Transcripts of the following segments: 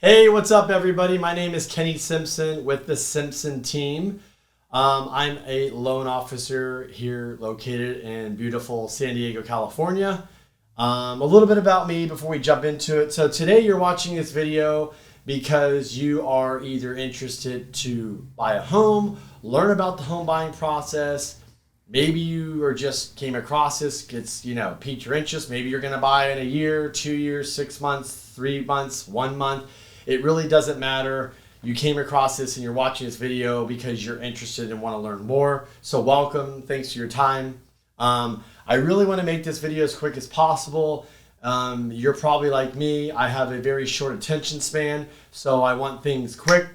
Hey, what's up, everybody? My name is Kenny Simpson with the Simpson team. I'm a loan officer here located in beautiful San Diego, California. A little bit about me before we jump into it. So today you're watching this video because you are either interested to buy a home, learn about the home buying process. Maybe you or just came across this, piqued your interest. Maybe you're going to buy in a year, 2 years, 6 months, 3 months, 1 month. It really doesn't matter. You came across this and you're watching this video because you're interested and want to learn more. So welcome. Thanks for your time. I really want to make this video as quick as possible. You're probably like me. I have a very short attention span. So I want things quick.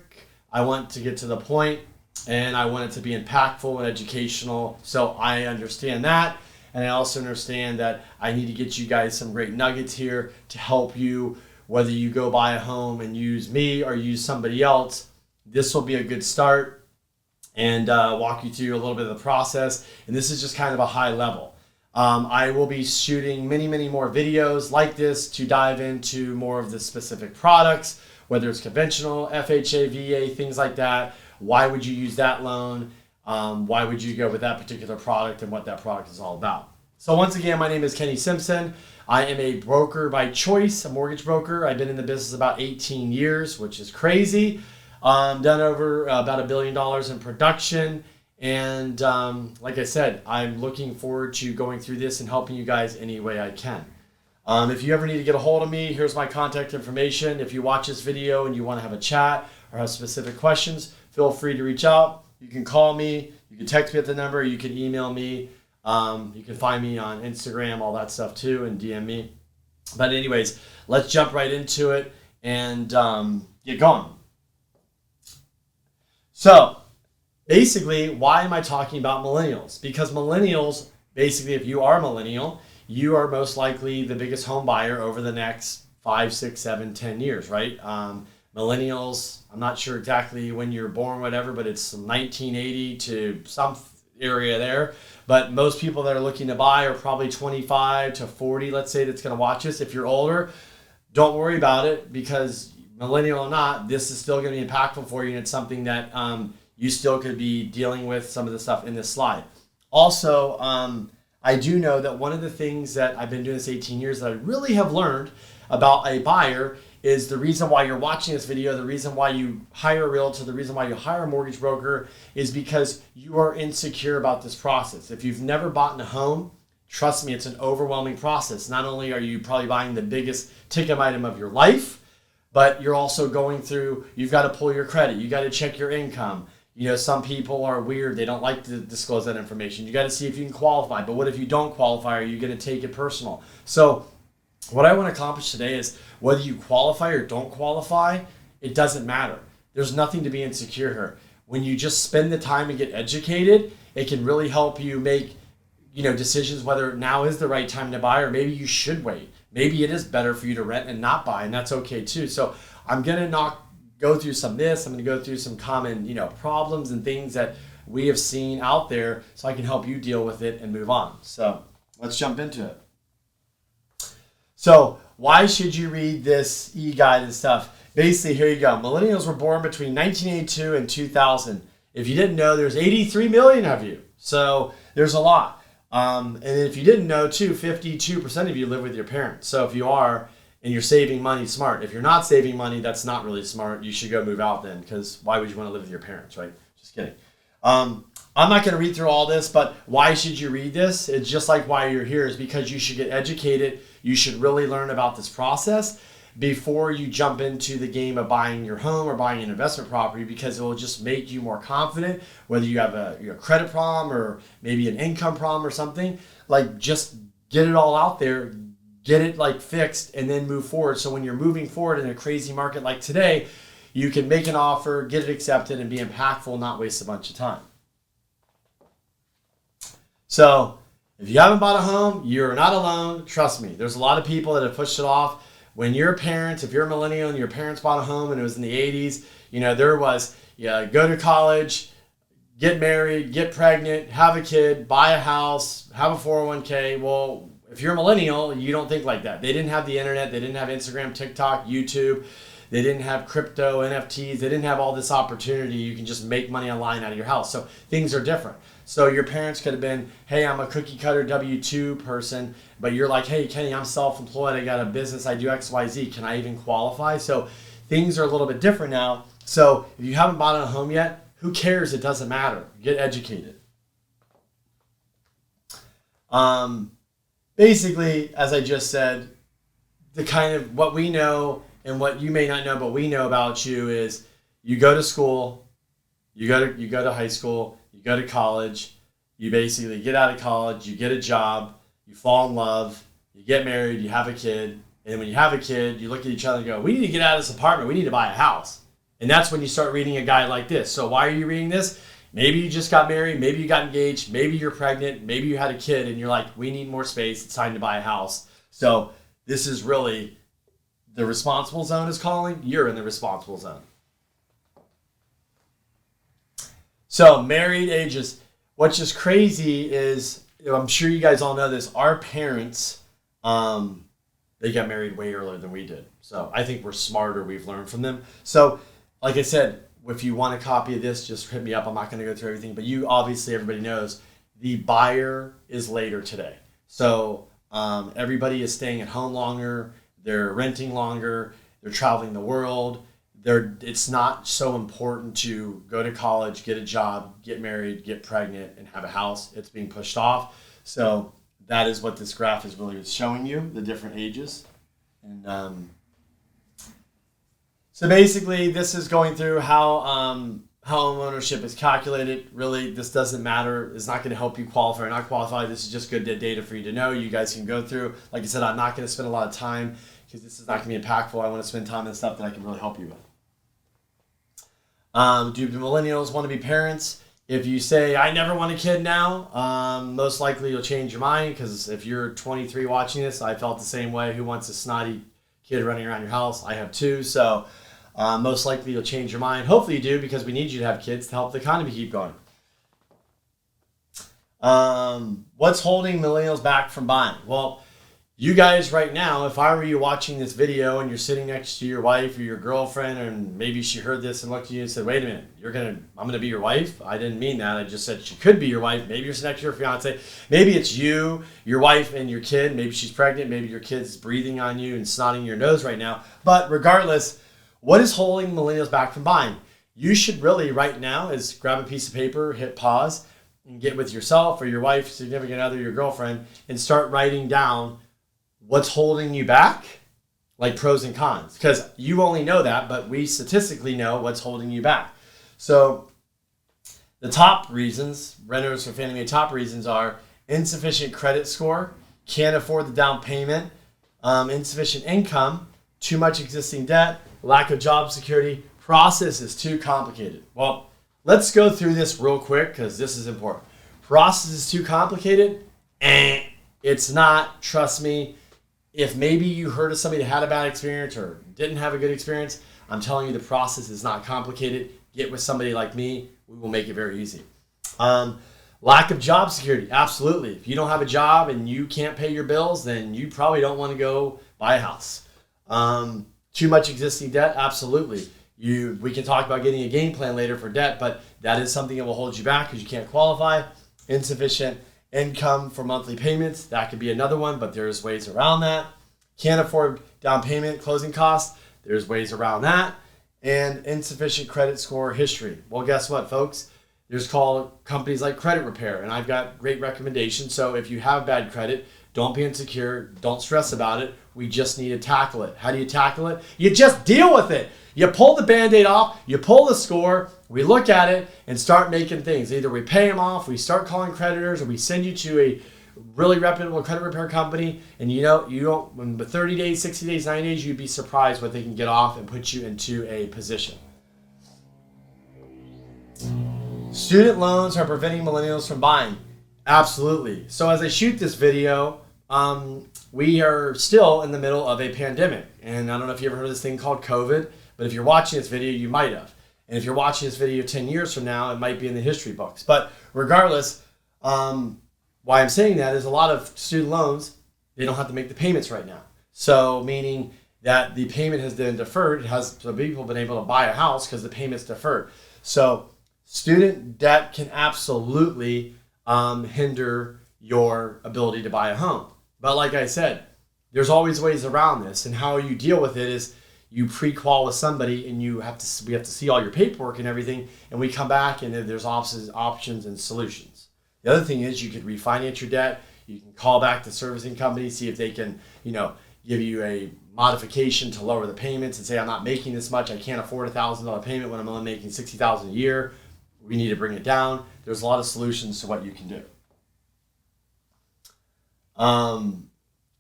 I want to get to the point. And I want it to be impactful and educational. So I understand that. And I also understand that I need to get you guys some great nuggets here to help you, whether you go buy a home and use me or use somebody else. This will be a good start and walk you through a little bit of the process. And this is just kind of a high level. I will be shooting many more videos like this to dive into more of the specific products, whether it's conventional, FHA, VA, things like that. Why would you use that loan? Why would you go with that particular product and what that product is all about? So once again, my name is Kenny Simpson. I am a broker by choice, a mortgage broker. I've been in the business about 18 years, which is crazy. Done over about $1 billion in production. And like I said, I'm looking forward to going through this and helping you guys any way I can. If you ever need to get a hold of me, here's my contact information. If you watch this video and you want to have a chat or have specific questions, feel free to reach out. You can call me, you can text me at the number, you can email me. You can find me on Instagram, all that stuff too, and DM me. But anyways, let's jump right into it and get going. So basically, why am I talking about millennials? Because millennials, basically, if you are a millennial, you are most likely the biggest home buyer over the next 5, 6, 7, 10 years, right? Millennials, I'm not sure exactly when you're born, whatever, but it's 1980 to some area there. But most people that are looking to buy are probably 25 to 40, let's say, that's going to watch this. If you're older, don't worry about it, because millennial or not, this is still going to be impactful for you, and it's something that you still could be dealing with some of the stuff in this slide. Also, I do know that one of the things that I've been doing this 18 years that I really have learned about a buyer is the reason why you're watching this video, the reason why you hire a realtor, the reason why you hire a mortgage broker is because you are insecure about this process. If you've never bought a home, trust me, it's an overwhelming process. Not only are you probably buying the biggest ticket item of your life, but you're also going through, you've got to pull your credit. You got to check your income. You know, some people are weird. They don't like to disclose that information. You got to see if you can qualify. But what if you don't qualify? Are you going to take it personal? So what I want to accomplish today is whether you qualify or don't qualify, it doesn't matter. There's nothing to be insecure here. When you just spend the time and get educated, it can really help you make, decisions whether now is the right time to buy or maybe you should wait. Maybe it is better for you to rent and not buy, and that's okay too. So I'm going to go through some of this. I'm going to go through some common, problems and things that we have seen out there so I can help you deal with it and move on. So let's jump into it. So why should you read this e-guide and stuff? Basically, here you go. Millennials were born between 1982 and 2000. If you didn't know, there's 83 million of you. So there's a lot. And if you didn't know, too, 52% of you live with your parents. So if you are and you're saving money, smart. If you're not saving money, that's not really smart. You should go move out then, because why would you want to live with your parents, right? Just kidding. I'm not going to read through all this, but why should you read this? It's just like why you're here is because you should get educated. You should really learn about this process before you jump into the game of buying your home or buying an investment property, because it will just make you more confident, whether you have a credit problem or maybe an income problem or something. Like, just get it all out there, get it fixed, and then move forward. So when you're moving forward in a crazy market like today, you can make an offer, get it accepted, and be impactful, not waste a bunch of time. So if you haven't bought a home, you're not alone. Trust me, there's a lot of people that have pushed it off. When you're a parent, if you're a millennial and your parents bought a home and it was in the 80s, there was, go to college, get married, get pregnant, have a kid, buy a house, have a 401k. Well, if you're a millennial, you don't think like that. They didn't have the internet. They didn't have Instagram, TikTok, YouTube. They didn't have crypto, NFTs. They didn't have all this opportunity. You can just make money online out of your house. So things are different. So your parents could have been, hey, I'm a cookie cutter W-2 person, but you're like, hey, Kenny, I'm self-employed. I got a business. I do X, Y, Z. Can I even qualify? So things are a little bit different now. So if you haven't bought a home yet, who cares? It doesn't matter. Get educated. Basically, as I just said, the kind of what we know and what you may not know, but we know about you is you go to school, you go to high school, you go to college, you basically get out of college, you get a job, you fall in love, you get married, you have a kid, and when you have a kid, you look at each other and go, we need to get out of this apartment, we need to buy a house. And that's when you start reading a guide like this. So why are you reading this? Maybe you just got married, maybe you got engaged, maybe you're pregnant, maybe you had a kid, and you're like, we need more space, it's time to buy a house. So this is really, the responsible zone is calling, you're in the responsible zone. So married ages, what's just crazy is, I'm sure you guys all know this, our parents, they got married way earlier than we did. So I think we're smarter, we've learned from them. So like I said, if you want a copy of this, just hit me up. I'm not going to go through everything, but you obviously, everybody knows the buyer is later today. So everybody is staying at home longer. They're renting longer. They're traveling the world. It's not so important to go to college, get a job, get married, get pregnant, and have a house. It's being pushed off. So that is what this graph is really showing you, the different ages. And so basically, this is going through how home ownership is calculated. Really, this doesn't matter. It's not going to help you qualify or not qualify. This is just good data for you to know. You guys can go through. Like I said, I'm not going to spend a lot of time because this is not going to be impactful. I want to spend time on stuff that I can really help you with. Do millennials want to be parents? If you say, I never want a kid now, most likely you'll change your mind, because if you're 23 watching this, I felt the same way. Who wants a snotty kid running around your house? I have two, so most likely you'll change your mind. Hopefully you do, because we need you to have kids to help the economy keep going. What's holding millennials back from buying? Well, you guys right now, if I were you watching this video and you're sitting next to your wife or your girlfriend, and maybe she heard this and looked at you and said, wait a minute, I'm gonna be your wife? I didn't mean that. I just said she could be your wife. Maybe you're sitting next to your fiance. Maybe it's you, your wife, and your kid. Maybe she's pregnant. Maybe your kid's breathing on you and snotting your nose right now. But regardless, what is holding millennials back from buying? You should really right now is grab a piece of paper, hit pause, and get with yourself or your wife, significant other, your girlfriend, and start writing down what's holding you back, like pros and cons, because you only know that, but we statistically know what's holding you back. So the top reasons, renters for Fannie Mae top reasons are insufficient credit score, can't afford the down payment, insufficient income, too much existing debt, lack of job security, process is too complicated. Well, let's go through this real quick because this is important. Process is too complicated? It's not, trust me. If maybe you heard of somebody that had a bad experience or didn't have a good experience, I'm telling you the process is not complicated. Get with somebody like me. We will make it very easy. Lack of job security. Absolutely. If you don't have a job and you can't pay your bills, then you probably don't want to go buy a house. Too much existing debt. Absolutely. We can talk about getting a game plan later for debt, but that is something that will hold you back because you can't qualify. Insufficient income for monthly payments, that could be another one, but there's ways around that. Can't afford down payment, closing costs, there's ways around that. And insufficient credit score history. Well, guess what, folks? There's called companies like Credit Repair, and I've got great recommendations. So if you have bad credit, don't be insecure, don't stress about it. We just need to tackle it. How do you tackle it? You just deal with it. You pull the Band-Aid off, you pull the score, we look at it and start making things. Either we pay them off, we start calling creditors, or we send you to a really reputable credit repair company. And you don't, in the 30 days, 60 days, 90 days, you'd be surprised what they can get off and put you into a position. Student loans are preventing millennials from buying. Absolutely. So as I shoot this video, we are still in the middle of a pandemic. And I don't know if you ever heard of this thing called COVID, but if you're watching this video, you might have. And if you're watching this video 10 years from now, it might be in the history books. But regardless, why I'm saying that is a lot of student loans, they don't have to make the payments right now. So meaning that the payment has been deferred. So people have been able to buy a house because the payment's deferred. So student debt can absolutely hinder your ability to buy a home. But like I said, there's always ways around this, and how you deal with it is you pre-qual with somebody, and we have to see all your paperwork and everything, and we come back and there's options and solutions. The other thing is you could refinance your debt. You can call back the servicing company, see if they can, give you a modification to lower the payments and say, I'm not making this much. I can't afford $1,000 payment when I'm only making $60,000 a year. We need to bring it down. There's a lot of solutions to what you can do.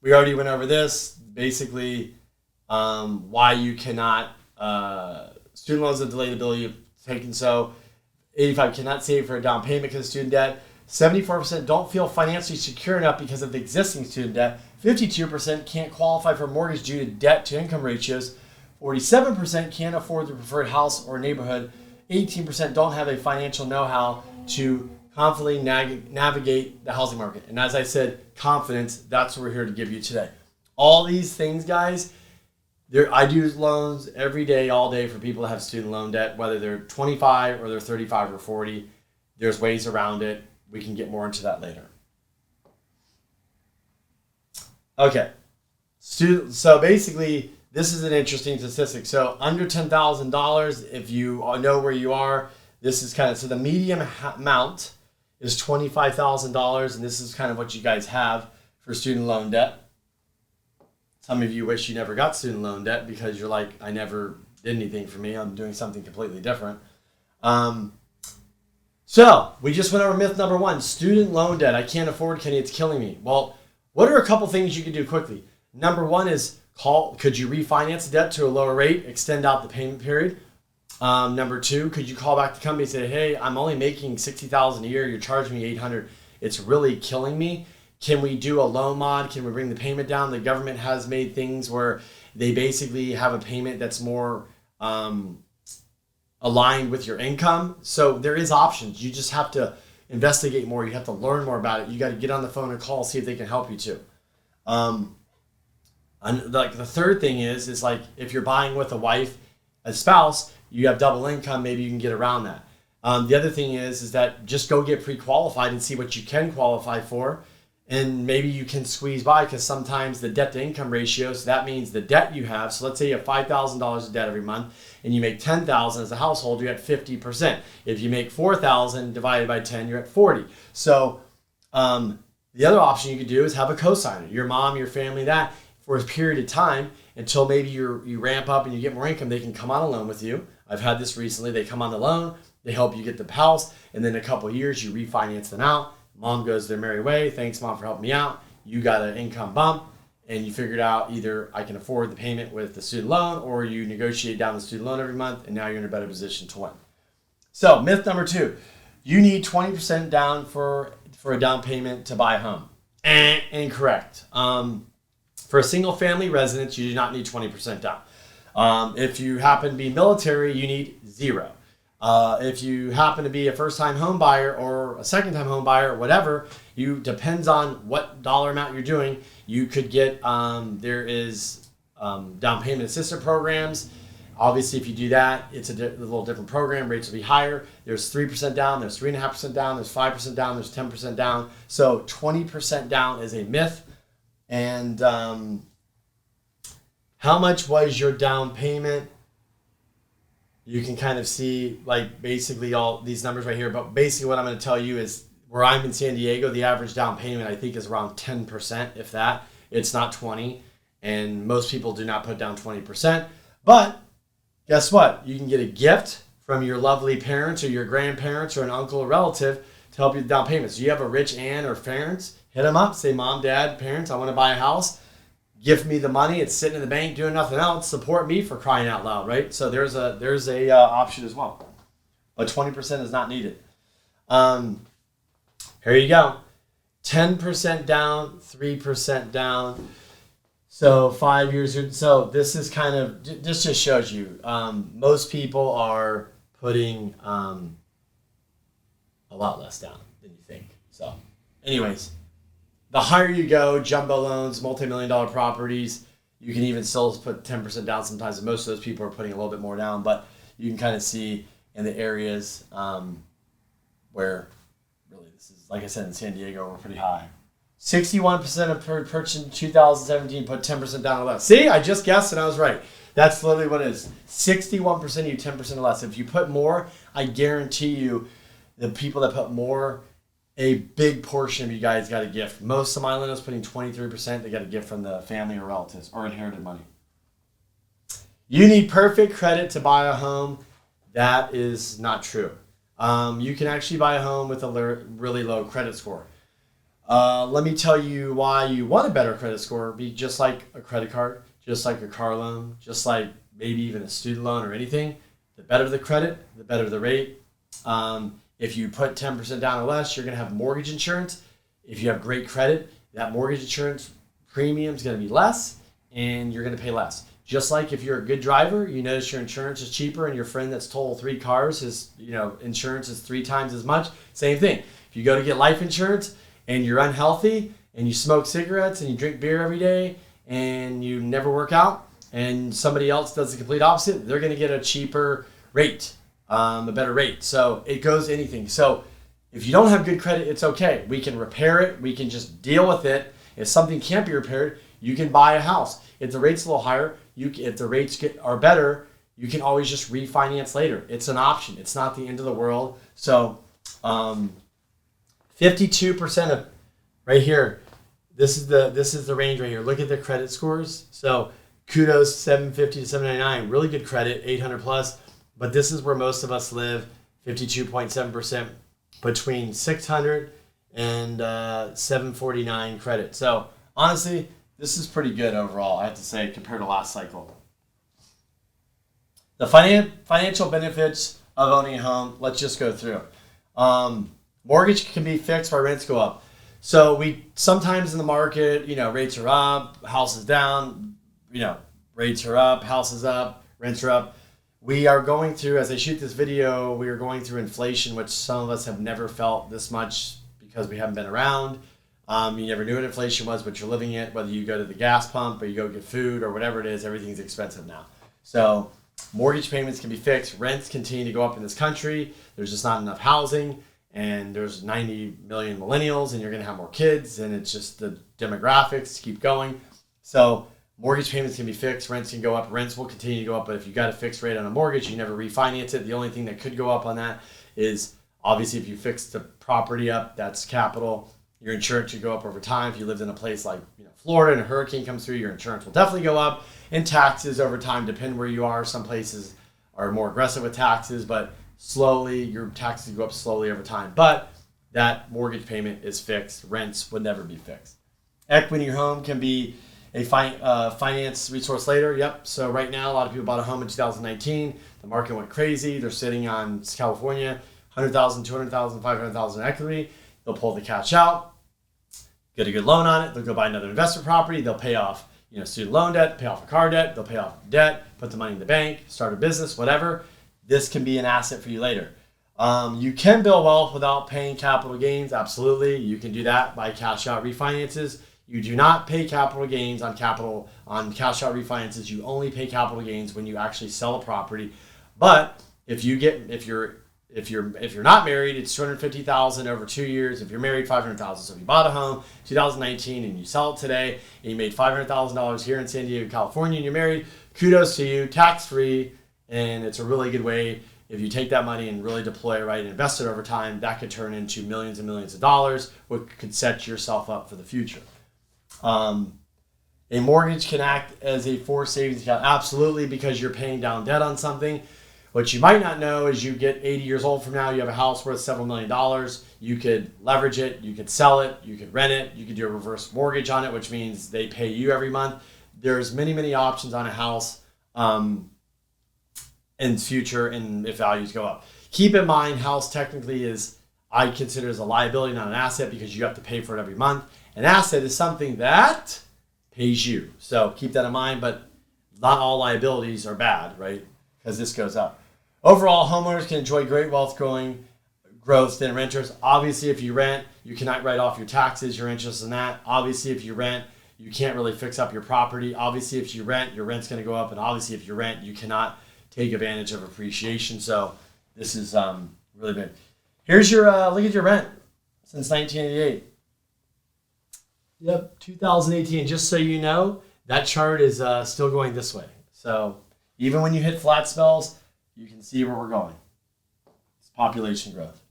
We already went over this. Basically, why you cannot, student loans have delayed ability of taking. So 85 cannot save for a down payment because of student debt. 74% don't feel financially secure enough because of the existing student debt. 52% can't qualify for mortgage due to debt to income ratios. 47% can't afford the preferred house or neighborhood. 18% don't have a financial know-how to confidently navigate the housing market. And as I said, confidence, that's what we're here to give you today. All these things, guys, I do loans every day, all day for people that have student loan debt, whether they're 25 or they're 35 or 40. There's ways around it. We can get more into that later. Okay. So basically, this is an interesting statistic. So under $10,000, if you know where you are, this is kind of, so the median amount is $25,000, and this is kind of what you guys have for student loan debt. Some of you wish you never got student loan debt because you're like, I never did anything for me. I'm doing something completely different. So we just went over myth number 1, student loan debt. I can't afford, Kenny, it's killing me. Well, what are a couple things you can do quickly? Number 1 is could you refinance the debt to a lower rate, extend out the payment period? Number 2, could you call back the company and say, hey, I'm only making $60,000 a year. You're charging me $800. It's really killing me. Can we do a loan mod? Can we bring the payment down? The government has made things where they basically have a payment that's more aligned with your income. So there is options. You just have to investigate more. You have to learn more about it. You got to get on the phone and call, see if they can help you too. And like the third thing is like if you're buying with a wife, a spouse, you have double income, maybe you can get around that. The other thing is that just go get pre-qualified and see what you can qualify for. And maybe you can squeeze by, because sometimes the debt to income ratio, so that means the debt you have. So let's say you have $5,000 of debt every month and you make $10,000 as a household, you're at 50%. If you make $4,000 divided by 10, you're at 40. So the other option you could do is have a cosigner, your mom, your family, that for a period of time until maybe you ramp up and you get more income. They can come on a loan with you. I've had this recently. They come on the loan, they help you get the house, and then in a couple of years you refinance them out. Mom goes their merry way. Thanks, Mom, for helping me out. You got an income bump, and you figured out either I can afford the payment with the student loan, or you negotiate down the student loan every month, and now you're in a better position to win. So myth number 2, you need 20% down for a down payment to buy a home. Incorrect. For a single family residence, you do not need 20% down. If you happen to be military, you need 0. If you happen to be a first-time home buyer or a second-time home buyer or whatever, depends on what dollar amount you're doing. You could get, there is down payment assistance programs. Obviously, if you do that, it's a little different program. Rates will be higher. There's 3% down. There's 3.5% down. There's 5% down. There's 10% down. So 20% down is a myth. And how much was your down payment? You can kind of see like basically all these numbers right here. But basically what I'm going to tell you is where I'm in San Diego, the average down payment I think is around 10%, if that. It's not 20. And most people do not put down 20%. But guess what? You can get a gift from your lovely parents or your grandparents or an uncle or relative to help you with down payments. So you have a rich aunt or parents, hit them up, say, Mom, Dad, parents, I want to buy a house. Gift me the money. It's sitting in the bank doing nothing else. Support me, for crying out loud, right? So there's a option as well. But 20% is not needed. Here you go. 10% down, 3% down. So 5 years. So this is kind of, this just shows you, most people are putting a lot less down than you think. So anyways, the higher you go, jumbo loans, multi-million-dollar properties, You can even still put 10% down sometimes. And most of those people are putting a little bit more down, but you can kind of see in the areas where really this is, like I said, in San Diego, we're pretty high. 61% of purchased in 2017 put 10% down or less. See, I just guessed and I was right. That's literally what it is. 61% of you, 10% or less. If you put more, I guarantee you the people that put more, a big portion of you guys got a gift. Most of my millennials putting 23%, they got a gift from the family or relatives or inherited money. You need perfect credit to buy a home. That is not true. You can actually buy a home with a really low credit score. Let me tell you why you want a better credit score. Be just like a credit card, just like a car loan, just like maybe even a student loan or anything. The better the credit, the better the rate. If you put 10% down or less, you're going to have mortgage insurance. If you have great credit, that mortgage insurance premium is going to be less and you're going to pay less. Just like if you're a good driver, you notice your insurance is cheaper and your friend that's totaled 3 cars, his insurance is 3 times as much. Same thing. If you go to get life insurance and you're unhealthy and you smoke cigarettes and you drink beer every day and you never work out and somebody else does the complete opposite, they're going to get a cheaper rate, a better rate. So it goes anything. So if you don't have good credit, it's okay. We can repair it. We can just deal with it. If something can't be repaired, you can buy a house. If the rate's a little higher, if the rates are better, you can always just refinance later. It's an option. It's not the end of the world. So 52% of right here, this is the range right here. Look at the credit scores. So kudos 750 to 799, really good credit, 800 plus. But this is where most of us live, 52.7% between 600 and 749 credit. So honestly, this is pretty good overall, I have to say, compared to last cycle. The financial benefits of owning a home, let's just go through. Mortgage can be fixed while rents go up. So we sometimes in the market, rates are up, house is down, rates are up, house is up, rents are up. We are going through, as I shoot this video, we are going through inflation, which some of us have never felt this much because we haven't been around. You never knew what inflation was, but you're living it, whether you go to the gas pump or you go get food or whatever it is, everything's expensive now. So mortgage payments can be fixed. Rents continue to go up in this country. There's just not enough housing, and there's 90 million millennials, and you're going to have more kids, and it's just the demographics keep going. So mortgage payments can be fixed. Rents can go up. Rents will continue to go up, but if you got a fixed rate on a mortgage, you never refinance it. The only thing that could go up on that is obviously if you fix the property up, that's capital. Your insurance should go up over time. If you lived in a place like Florida and a hurricane comes through, your insurance will definitely go up. And taxes over time, depend where you are. Some places are more aggressive with taxes, but slowly, your taxes go up slowly over time. But that mortgage payment is fixed. Rents would never be fixed. Equity in your home can be a finance resource later. Yep. So right now, a lot of people bought a home in 2019. The market went crazy. They're sitting on California, 100,000, 200,000, 500,000 in equity. They'll pull the cash out, get a good loan on it. They'll go buy another investment property. They'll pay off, student loan debt, pay off a car debt. They'll pay off debt, put the money in the bank, start a business, whatever. This can be an asset for you later. You can build wealth without paying capital gains. Absolutely. You can do that by cash out refinances. You do not pay capital gains on cash out refinances. You only pay capital gains when you actually sell a property. But if you're not married, it's $250,000 over 2 years. If you're married, $500,000. So if you bought a home 2019 and you sell it today and you made $500,000 here in San Diego, California, and you're married, kudos to you, tax-free, and it's a really good way. If you take that money and really deploy it right and invest it over time, that could turn into millions and millions of dollars, which could set yourself up for the future. A mortgage can act as a forced savings account, absolutely, because you're paying down debt on something. What you might not know is you get 80 years old from now, you have a house worth several $1 million. You could leverage it, you could sell it, you could rent it, you could do a reverse mortgage on it, which means they pay you every month. There's many, many options on a house in future, and if values go up. Keep in mind, house technically I consider as a liability, not an asset, because you have to pay for it every month. An asset is something that pays you. So keep that in mind, but not all liabilities are bad, right? Because this goes up. Overall, homeowners can enjoy great wealth growth than renters. Obviously, if you rent, you cannot write off your taxes, your interest in that. Obviously, if you rent, You can't really fix up your property. Obviously, if you rent, your rent's going to go up. And obviously, if you rent, you cannot take advantage of appreciation. So this is really big. Here's your, look at your rent since 1988. Yep, 2018. Just so you know, that chart is still going this way. So even when you hit flat spells, you can see where we're going. It's population growth.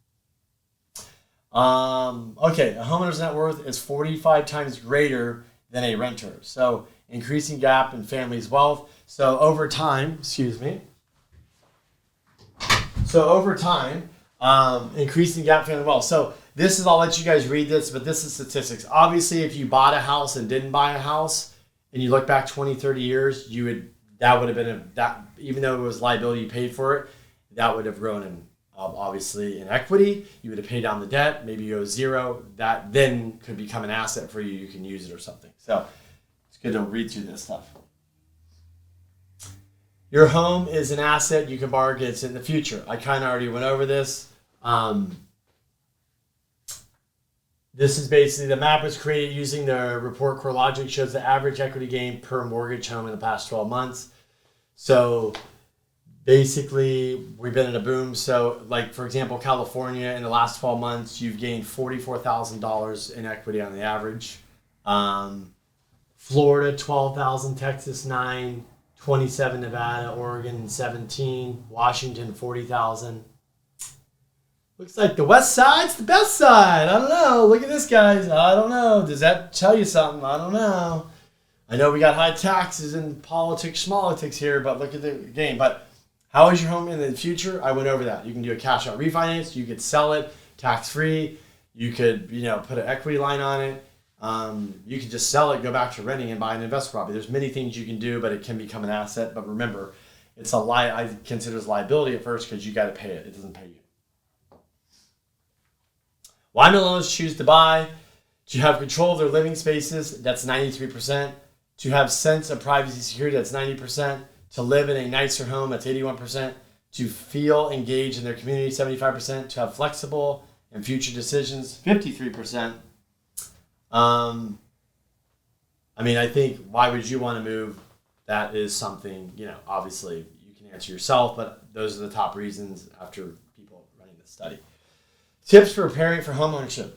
Okay, a homeowner's net worth is 45 times greater than a renter. So increasing gap in families' wealth. So over time, increasing gap in family wealth. So this is, I'll let you guys read this, but this is statistics. Obviously, if you bought a house and didn't buy a house, and you look back 20, 30 years, that would have been even though it was liability you paid for it, that would have grown in obviously in equity. You would have paid down the debt. Maybe you owe zero. That then could become an asset for you. You can use it or something. So it's good to read through this stuff. Your home is an asset you can borrow against in the future. I kind of already went over this. This is basically, the map was created using the report CoreLogic, shows the average equity gain per mortgage home in the past 12 months. So basically, we've been in a boom. So like, for example, California, in the last 12 months, you've gained $44,000 in equity on the average. Florida, 12,000, Texas, 9, 27, Nevada, Oregon, 17, Washington, 40,000. Looks like the West Side's the best side. I don't know. Look at this, guys. I don't know. Does that tell you something? I don't know. I know we got high taxes and schmolitics here, but look at the game. But how is your home in the future? I went over that. You can do a cash out refinance. You could sell it tax-free. You could, put an equity line on it. You could just sell it, go back to renting, and buy an investment property. There's many things you can do, but it can become an asset. But remember, it's I consider it as liability at first because you got to pay it. It doesn't pay you. Why millennials choose to buy? To have control of their living spaces, that's 93%. To have sense of privacy and security, that's 90%. To live in a nicer home, that's 81%. To feel engaged in their community, 75%. To have flexible and future decisions, 53%. I think, why would you want to move? That is something, obviously you can answer yourself, but those are the top reasons after people running the study. Tips for preparing for homeownership.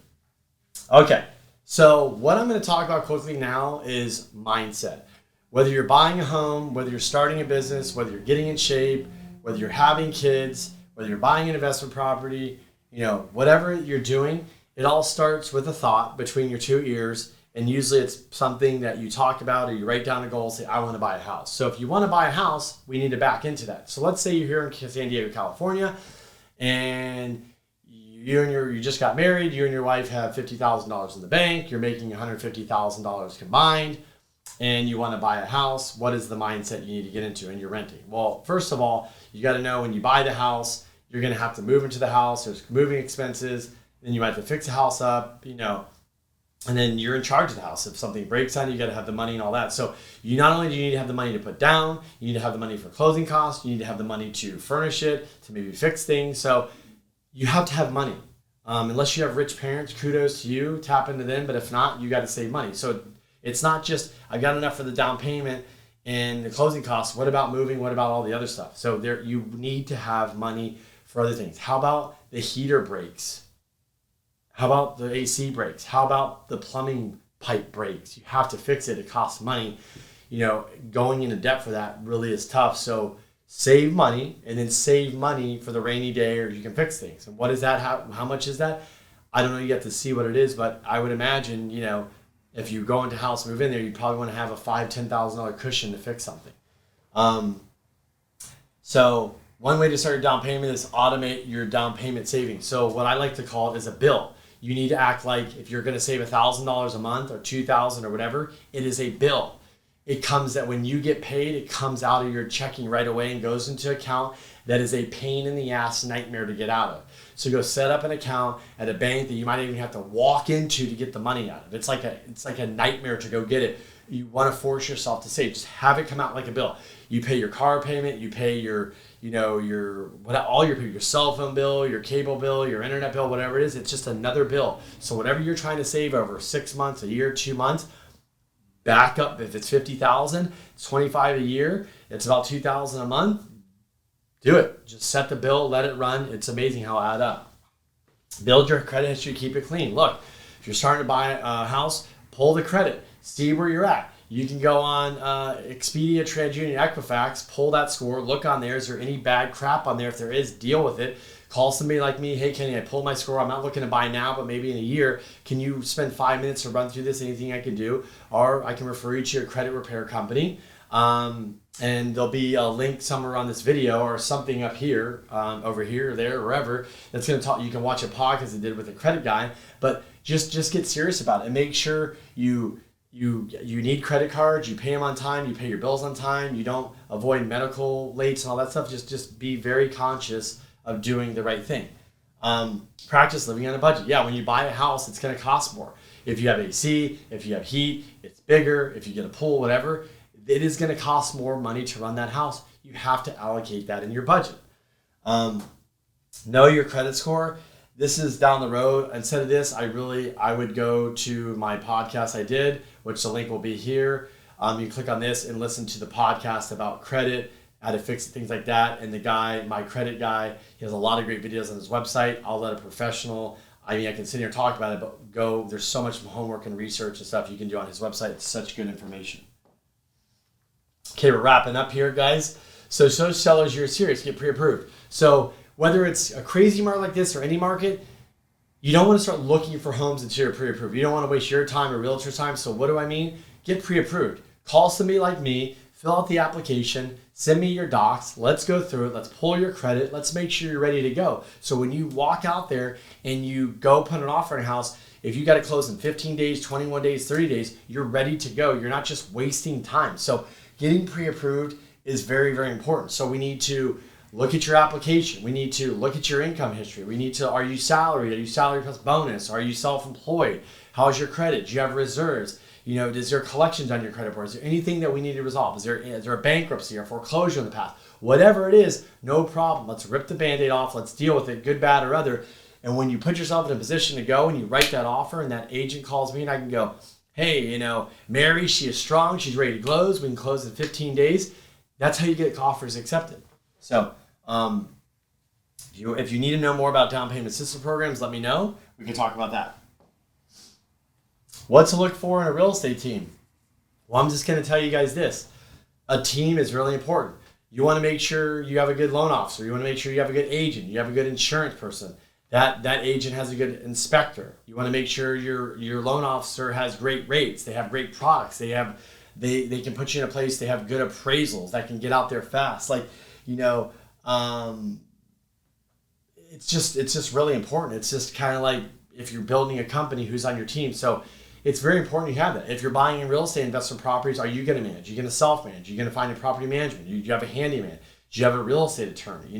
Okay, so what I'm going to talk about quickly now is mindset. Whether you're buying a home, whether you're starting a business, whether you're getting in shape, whether you're having kids, whether you're buying an investment property, whatever you're doing, it all starts with a thought between your two ears. And usually it's something that you talk about or you write down a goal, say, I want to buy a house. So if you want to buy a house, we need to back into that. So let's say you're here in San Diego, California, and you just got married, you and your wife have $50,000 in the bank, you're making $150,000 combined, and you want to buy a house. What is the mindset you need to get into? And you're renting. Well, first of all, you got to know when you buy the house, you're going to have to move into the house. There's moving expenses. Then you might have to fix the house up, and then you're in charge of the house. If something breaks on you, got to have the money and all that. So you not only do you need to have the money to put down, you need to have the money for closing costs, you need to have the money to furnish it, to maybe fix things. So you have to have money. Unless you have rich parents, kudos to you, tap into them. But if not, you got to save money. So it's not just, I've got enough for the down payment and the closing costs. What about moving? What about all the other stuff? So you need to have money for other things. How about the heater breaks? How about the AC breaks? How about the plumbing pipe breaks? You have to fix it. It costs money. Going into debt for that really is tough. So save money, and then save money for the rainy day, or you can fix things. And what is that? How much is that? I don't know. You have to see what it is, but I would imagine, if you go into a house and move in there, you probably want to have a $5,000, $10,000 cushion to fix something. So one way to start your down payment is automate your down payment savings. So what I like to call it is a bill. You need to act like if you're going to save $1,000 a month or $2,000 or whatever, it is a bill. It comes that when you get paid, it comes out of your checking right away and goes into an account that is a pain in the ass nightmare to get out of. So go set up an account at a bank that you might even have to walk into to get the money out of. It's like a nightmare to go get it. You want to force yourself to save. Just have it come out like a bill. You pay your car payment, you pay your cell phone bill, your cable bill, your internet bill, whatever it is. It's just another bill. So whatever you're trying to save over 6 months, a year, 2 months, back up. If it's 50,000, it's 25 a year. It's about 2,000 a month. Do it. Just set the bill, let it run. It's amazing how it adds up. Build your credit history, keep it clean. Look, if you're starting to buy a house, pull the credit, see where you're at. You can go on Expedia, TransUnion, Equifax, pull that score, look on there. Is there any bad crap on there? If there is, deal with it. Call somebody like me. Hey, Kenny, I pulled my score. I'm not looking to buy now, but maybe in a year. Can you spend 5 minutes to run through this? Anything I can do? Or I can refer you to your credit repair company. And there'll be a link somewhere on this video or something up here, over here, or there, wherever, that's going to talk. You can watch a podcast I did with a credit guy, but just get serious about it and make sure you need credit cards, you pay them on time, you pay your bills on time, you don't avoid medical lates and all that stuff. Just be very conscious of doing the right thing. Practice living on a budget. Yeah, when you buy a house, it's going to cost more. If you have AC, if you have heat, it's bigger. If you get a pool, whatever, it is going to cost more money to run that house. You have to allocate that in your budget. Know your credit score. This is down the road. Instead of this, I would go to my podcast I did, which the link will be here. You click on this and listen to the podcast about credit, how to fix it, things like that. And the guy, my credit guy, he has a lot of great videos on his website. I'll let a professional, I can sit here and talk about it, but there's so much homework and research and stuff you can do on his website. It's such good information. Okay, we're wrapping up here, guys. So sellers, you're serious, get pre-approved. So whether it's a crazy market like this or any market, you don't want to start looking for homes until you're pre-approved. You don't want to waste your time or realtor's time. So what do I mean? Get pre-approved. Call somebody like me, fill out the application, send me your docs, let's go through it, let's pull your credit, let's make sure you're ready to go. So when you walk out there and you go put an offer in a house, if you got to close in 15 days, 21 days, 30 days, you're ready to go. You're not just wasting time. So getting pre-approved is very, very important. So we need to look at your application. We need to look at your income history. We need to, are you salaried? Are you salary plus bonus? Are you self-employed? How's your credit? Do you have reserves? Is there collections on your credit report? Is there anything that we need to resolve? Is there a bankruptcy or foreclosure in the past? Whatever it is, no problem. Let's rip the Band-Aid off. Let's deal with it, good, bad, or other. And when you put yourself in a position to go and you write that offer and that agent calls me and I can go, hey, Mary, she is strong. She's ready to close. We can close in 15 days. That's how you get offers accepted. So if you need to know more about down payment assistance programs, let me know. We can talk about that. What to look for in a real estate team? Well, I'm just going to tell you guys this. A team is really important. You want to make sure you have a good loan officer. You want to make sure you have a good agent. You have a good insurance person. That agent has a good inspector. You want to make sure your loan officer has great rates. They have great products. They can put you in a place. They have good appraisals that can get out there fast. It's just really important. It's just kind of like if you're building a company, who's on your team. So it's very important you have that. If you're buying in real estate investment properties, are you going to manage? Are you going to self-manage? Are you going to find a property management? Do you have a handyman? Do you have a real estate attorney?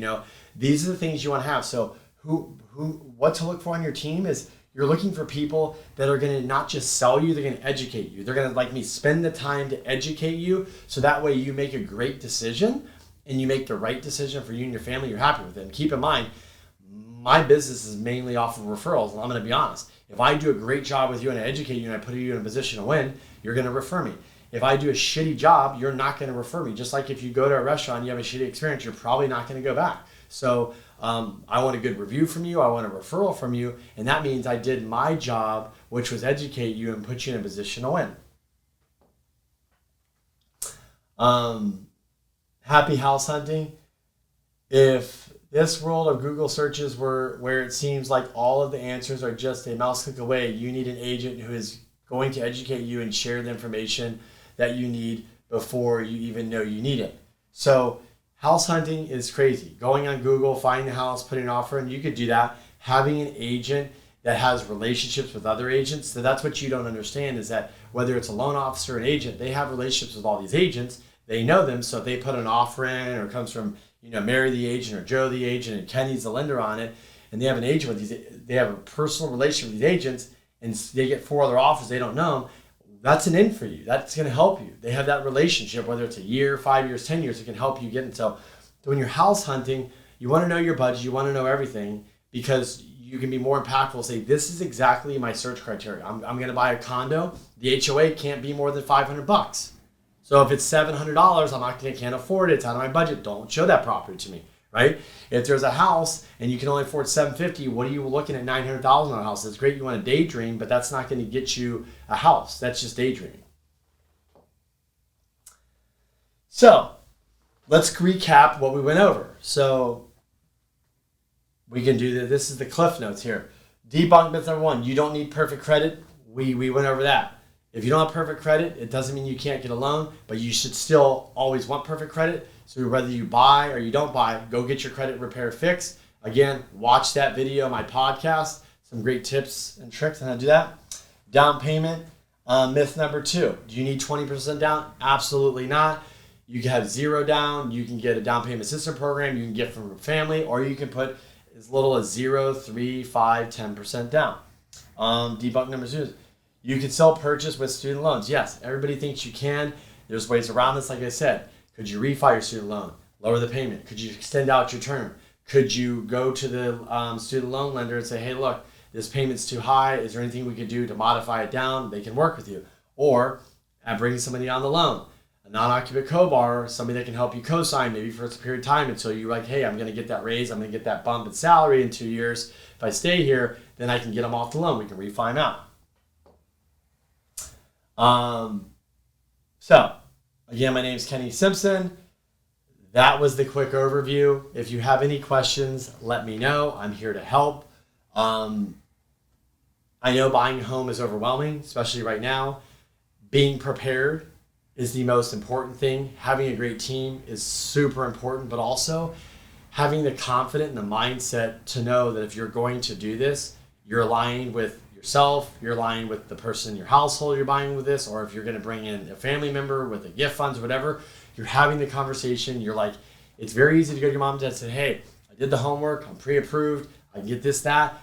These are the things you want to have. So what to look for on your team is you're looking for people that are going to not just sell you, they're going to educate you. They're going to, like me, spend the time to educate you so that way you make a great decision and you make the right decision for you and your family. You're happy with it. And keep in mind, my business is mainly off of referrals. And I'm going to be honest. If I do a great job with you and I educate you and I put you in a position to win, you're going to refer me. If I do a shitty job, you're not going to refer me. Just like if you go to a restaurant and you have a shitty experience, you're probably not going to go back. So I want a good review from you. I want a referral from you. And that means I did my job, which was educate you and put you in a position to win. Happy house hunting. If this world of Google searches where it seems like all of the answers are just a mouse click away, you need an agent who is going to educate you and share the information that you need before you even know you need it. So house hunting is crazy. Going on Google, finding a house, putting an offer in, you could do that. Having an agent that has relationships with other agents. So that's what you don't understand is that whether it's a loan officer or an agent, they have relationships with all these agents. They know them. So if they put an offer in or it comes from, Mary the agent or Joe the agent and Kenny's the lender on it, and they have an agent with these, they have a personal relationship with these agents and they get 4 other offers, they don't know them. That's an in for you. That's going to help you. They have that relationship, whether it's a year, 5 years, 10 years, it can help you get into. So when you're house hunting, you want to know your budget, you want to know everything because you can be more impactful. Say, this is exactly my search criteria. I'm going to buy a condo. The HOA can't be more than $500. So if it's $700, can't afford it. It's out of my budget. Don't show that property to me, right? If there's a house and you can only afford $750, what are you looking at $900,000 on a house? It's great you want to daydream, but that's not going to get you a house. That's just daydreaming. So let's recap what we went over. So we can do that. This is the cliff notes here. Debunk myth number 1. You don't need perfect credit. We went over that. If you don't have perfect credit, it doesn't mean you can't get a loan, but you should still always want perfect credit. So whether you buy or you don't buy, go get your credit repair fixed. Again, watch that video, my podcast, some great tips and tricks on how to do that. Down payment, myth number 2. Do you need 20% down? Absolutely not. You can have 0 down. You can get a down payment assistance program. You can get from a family, or you can put as little as 0, 3, 5, 10% down. Debunk number 2 is you can still purchase with student loans. Yes, everybody thinks you can. There's ways around this, like I said. Could you refi your student loan? Lower the payment? Could you extend out your term? Could you go to the student loan lender and say, hey, look, this payment's too high. Is there anything we could do to modify it down? They can work with you. Or bringing somebody on the loan. A non-occupant co-borrower, somebody that can help you co-sign maybe for a period of time until you're like, hey, I'm going to get that raise. I'm going to get that bump in salary in 2 years. If I stay here, then I can get them off the loan. We can refi them out. So, again, my name is Kenny Simpson. That was the quick overview. If you have any questions, let me know. I'm here to help. I know buying a home is overwhelming, especially right now. Being prepared is the most important thing. Having a great team is super important, but also having the confidence and the mindset to know that if you're going to do this, you're aligned with yourself, you're aligned with the person in your household you're buying with this, or if you're going to bring in a family member with a gift funds or whatever, you're having the conversation. You're like, it's very easy to go to your mom and dad and say, hey, I did the homework, I'm pre-approved, I can get this, that.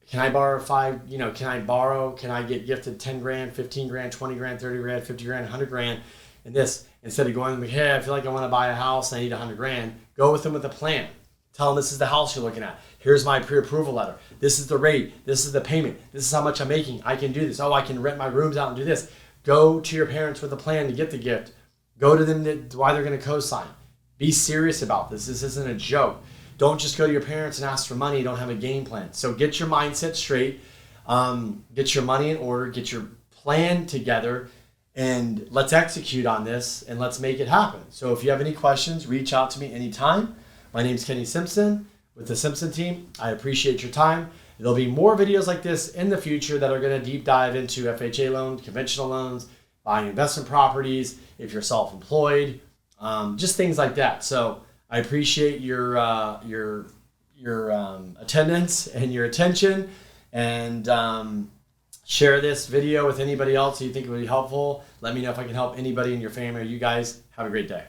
Can I borrow can I get gifted 10 grand, 15 grand, 20 grand, 30 grand, 50 grand, 100 grand, and this, instead of going, hey, I feel like I want to buy a house, I need 100 grand, go with them with a plan. Tell them this is the house you're looking at. Here's my pre-approval letter. This is the rate. This is the payment. This is how much I'm making. I can do this. Oh, I can rent my rooms out and do this. Go to your parents with a plan to get the gift. Go to them why they're going to co-sign. Be serious about this. This isn't a joke. Don't just go to your parents and ask for money. You don't have a game plan. So get your mindset straight. Get your money in order. Get your plan together. And let's execute on this and let's make it happen. So if you have any questions, reach out to me anytime. My name is Kenny Simpson with the Simpson team. I appreciate your time. There'll be more videos like this in the future that are going to deep dive into FHA loans, conventional loans, buying investment properties, if you're self-employed, just things like that. So I appreciate your attendance and your attention, and share this video with anybody else you think would be helpful. Let me know if I can help anybody in your family or you guys. Have a great day.